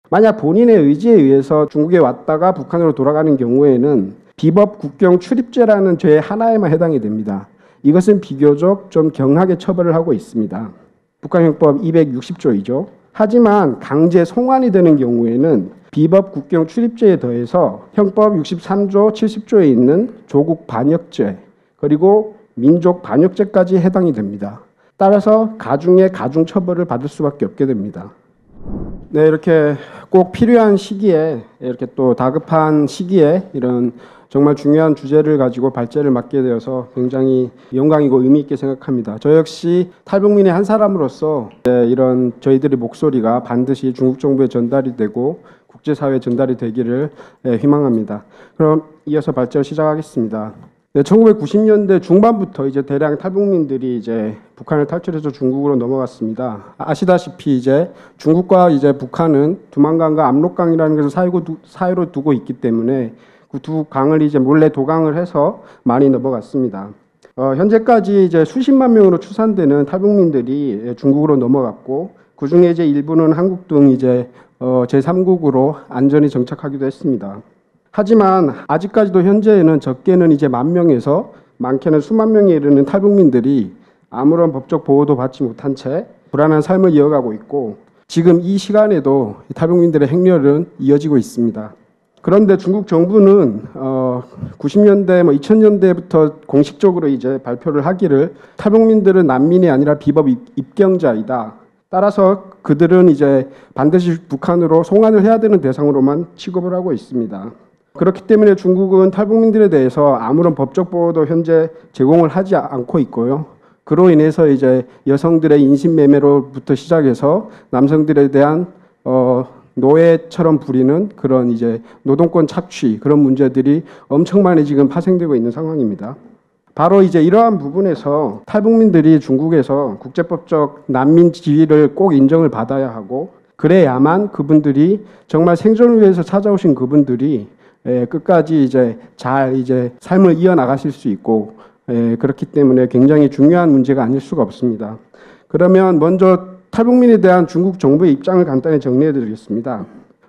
만약 본인의 의지에 의해서 중국에 왔다가 북한으로 돌아가는 경우에는 비법 국경 출입죄라는 죄 하나에만 해당이 됩니다. 이것은 비교적 좀 경하게 처벌을 하고 있습니다. 북한형법 260조이죠. 하지만 강제 송환이 되는 경우에는 비법 국경 출입죄에 더해서 형법 63조 70조에 있는 조국 반역죄 그리고 민족 반역죄까지 해당이 됩니다. 따라서 가중의 가중 처벌을 받을 수밖에 없게 됩니다. 네, 이렇게 꼭 필요한 시기에 이렇게 또 다급한 시기에 이런 정말 중요한 주제를 가지고 발제를 맡게 되어서 굉장히 영광이고 의미 있게 생각합니다. 저 역시 탈북민의 한 사람으로서 이런 저희들의 목소리가 반드시 중국 정부에 전달이 되고 국제사회에 전달이 되기를 희망합니다. 그럼 이어서 발제를 시작하겠습니다. 네, 1990년대 중반부터 이제 대량 탈북민들이 이제 북한을 탈출해서 중국으로 넘어갔습니다. 아시다시피 이제 중국과 이제 북한은 두만강과 압록강이라는 것을 사이로 두고 있기 때문에 그 두 강을 이제 몰래 도강을 해서 많이 넘어갔습니다. 현재까지 이제 수십만 명으로 추산되는 탈북민들이 중국으로 넘어갔고 그 중에 이제 일부는 한국 등 이제 제3국으로 안전히 정착하기도 했습니다. 하지만 아직까지도 현재에는 적게는 이제 10,000명에서 많게는 수만 명에 이르는 탈북민들이 아무런 법적 보호도 받지 못한 채 불안한 삶을 이어가고 있고 지금 이 시간에도 탈북민들의 행렬은 이어지고 있습니다. 그런데 중국 정부는 90년대, 2000년대부터 공식적으로 이제 발표를 하기를 탈북민들은 난민이 아니라 비법 입경자이다. 따라서 그들은 이제 반드시 북한으로 송환을 해야 되는 대상으로만 취급을 하고 있습니다. 그렇기 때문에 중국은 탈북민들에 대해서 아무런 법적 보호도 현재 제공을 하지 않고 있고요. 그로 인해서 이제 여성들의 인신매매로부터 시작해서 남성들에 대한 노예처럼 부리는 그런 이제 노동권 착취 그런 문제들이 엄청 많이 지금 파생되고 있는 상황입니다. 바로 이제 이러한 부분에서 탈북민들이 중국에서 국제법적 난민 지위를 꼭 인정을 받아야 하고 그래야만 그분들이 정말 생존을 위해서 찾아오신 그분들이 끝까지 이제 잘 이제 삶을 이어나가실 수 있고 그렇기 때문에 굉장히 중요한 문제가 아닐 수가 없습니다. 그러면 먼저 탈북민에 대한 중국 정부의 입장을 간단히 정리해 드리겠습니다.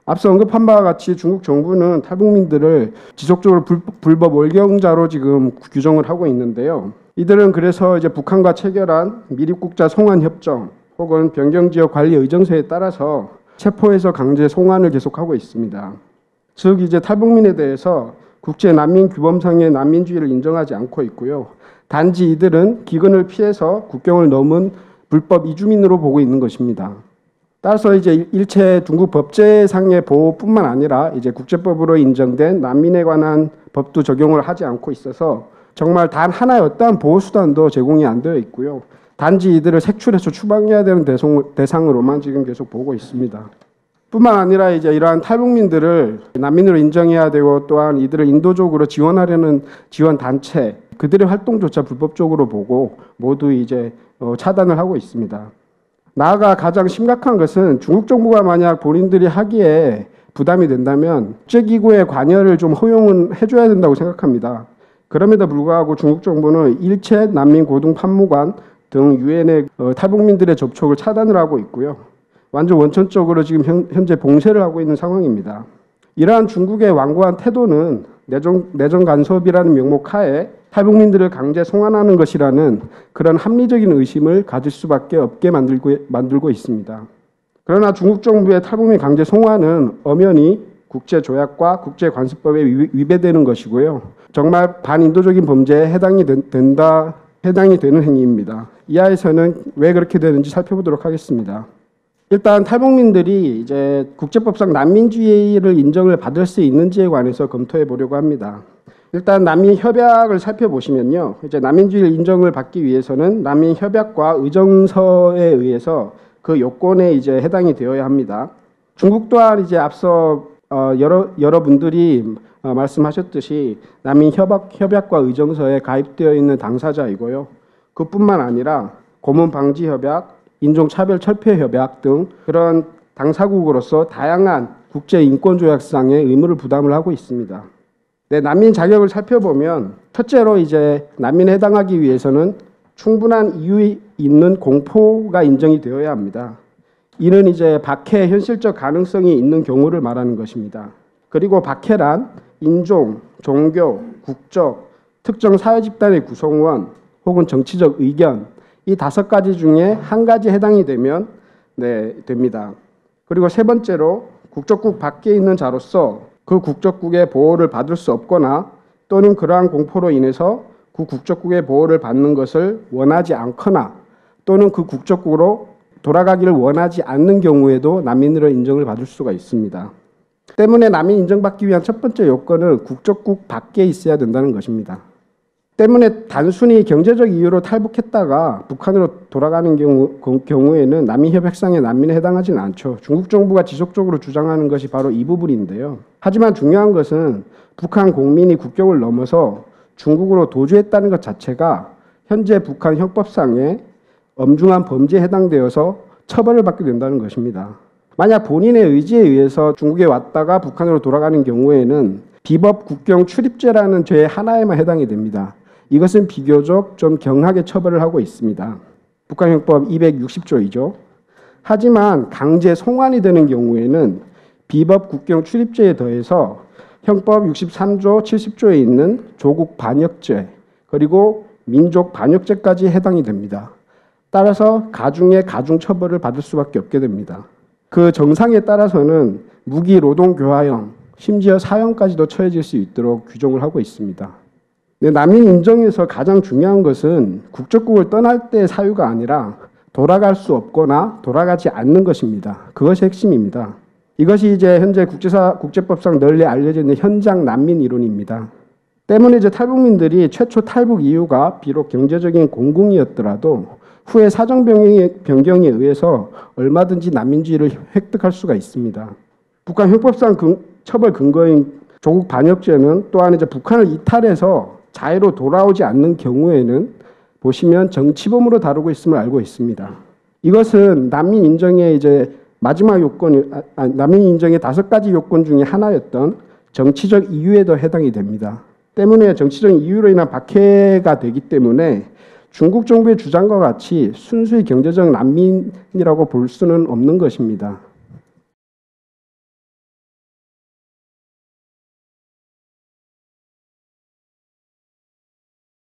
앞서 언급한 바와 같이 중국 정부는 탈북민들을 지속적으로 불법 월경자로 지금 규정을 하고 있는데요. 이들은 그래서 이제 북한과 체결한 미립국자 송환 협정 혹은 변경지역 관리 의정서에 따라서 체포해서 강제 송환을 계속하고 있습니다. 즉 이제 탈북민에 대해서 국제 난민 규범상의 난민주의를 인정하지 않고 있고요. 단지 이들은 기근을 피해서 국경을 넘은 불법 이주민으로 보고 있는 것입니다. 따라서 이제 일체 중국 법제상의 보호뿐만 아니라 이제 국제법으로 인정된 난민에 관한 법도 적용을 하지 않고 있어서 정말 단 하나의 어떠한 보호 수단도 제공이 안 되어 있고요. 단지 이들을 색출해서 추방해야 되는 대상으로만 지금 계속 보고 있습니다. 뿐만 아니라 이제 이러한 탈북민들을 난민으로 인정해야 되고 또한 이들을 인도적으로 지원하려는 지원 단체 그들의 활동조차 불법적으로 보고 모두 이제 차단을 하고 있습니다. 나아가 가장 심각한 것은 중국 정부가 만약 본인들이 하기에 부담이 된다면 국제기구의 관여를 좀 허용은 해줘야 된다고 생각합니다. 그럼에도 불구하고 중국 정부는 일체 난민 고등 판무관 등 유엔의 탈북민들의 접촉을 차단을 하고 있고요. 완전 원천적으로 지금 현재 봉쇄를 하고 있는 상황입니다. 이러한 중국의 완고한 태도는 내정 간섭이라는 명목 하에 탈북민들을 강제 송환하는 것이라는 그런 합리적인 의심을 가질 수밖에 없게 만들고 있습니다. 그러나 중국 정부의 탈북민 강제 송환은 엄연히 국제조약과 국제관습법에 위배되는 것이고요. 정말 반인도적인 범죄에 해당이 되는 행위입니다. 이하에서는 왜 그렇게 되는지 살펴보도록 하겠습니다. 일단 탈북민들이 이제 국제법상 난민주의를 인정을 받을 수 있는지에 관해서 검토해 보려고 합니다. 일단 난민 협약을 살펴보시면요. 이제 난민주의를 인정을 받기 위해서는 난민 협약과 의정서에 의해서 그 요건에 이제 해당이 되어야 합니다. 중국 또한 이제 앞서 여러분들이 말씀하셨듯이 난민 협약과 의정서에 가입되어 있는 당사자이고요. 그뿐만 아니라 고문 방지 협약, 인종차별 철폐 협약 등 그런 당사국으로서 다양한 국제 인권조약상의 의무를 부담을 하고 있습니다. 네, 난민 자격을 살펴보면 첫째로 이제 난민에 해당하기 위해서는 충분한 이유 있는 공포가 인정이 되어야 합니다. 이는 이제 박해의 현실적 가능성이 있는 경우를 말하는 것입니다. 그리고 박해란 인종, 종교, 국적, 특정 사회 집단의 구성원 혹은 정치적 의견 이 5가지 중에 한 가지 해당이 되면 됩니다. 그리고 세 번째로 국적국 밖에 있는 자로서 그 국적국의 보호를 받을 수 없거나 또는 그러한 공포로 인해서 그 국적국의 보호를 받는 것을 원하지 않거나 또는 그 국적국으로 돌아가기를 원하지 않는 경우에도 난민으로 인정을 받을 수가 있습니다. 때문에 난민 인정받기 위한 첫 번째 요건은 국적국 밖에 있어야 된다는 것입니다. 때문에 단순히 경제적 이유로 탈북했다가 북한으로 돌아가는 경우에는 난민협약상의 난민에 해당하지는 않죠. 중국 정부가 지속적으로 주장하는 것이 바로 이 부분인데요. 하지만 중요한 것은 북한 국민이 국경을 넘어서 중국으로 도주했다는 것 자체가 현재 북한 형법상의 엄중한 범죄에 해당되어서 처벌을 받게 된다는 것입니다. 만약 본인의 의지에 의해서 중국에 왔다가 북한으로 돌아가는 경우에는 비법 국경 출입죄라는 죄 하나에만 해당이 됩니다. 이것은 비교적 좀 경하게 처벌을 하고 있습니다. 북한형법 260조이죠. 하지만 강제 송환이 되는 경우에는 비법 국경 출입죄에 더해서 형법 63조 70조에 있는 조국 반역죄 그리고 민족 반역죄까지 해당이 됩니다. 따라서 가중의 가중 처벌을 받을 수밖에 없게 됩니다. 그 정상에 따라서는 무기 노동 교화형 심지어 사형까지도 처해질 수 있도록 규정을 하고 있습니다. 난민 인정에서 가장 중요한 것은 국적국을 떠날 때의 사유가 아니라 돌아갈 수 없거나 돌아가지 않는 것입니다. 그것이 핵심입니다. 이것이 이제 현재 국제법상 널리 알려져 있는 현장 난민 이론입니다. 때문에 이제 탈북민들이 최초 탈북 이유가 비록 경제적인 공공이었더라도 후에 사정 변경에 의해서 얼마든지 난민주의를 획득할 수가 있습니다. 북한 형법상 처벌 근거인 조국 반역죄는 또한 이제 북한을 이탈해서 자유로 돌아오지 않는 경우에는 보시면 정치범으로 다루고 있음을 알고 있습니다. 이것은 난민 인정의 이제 마지막 요건, 난민 인정의 5가지 요건 중에 하나였던 정치적 이유에도 해당이 됩니다. 때문에 정치적 이유로 인한 박해가 되기 때문에 중국 정부의 주장과 같이 순수히 경제적 난민이라고 볼 수는 없는 것입니다.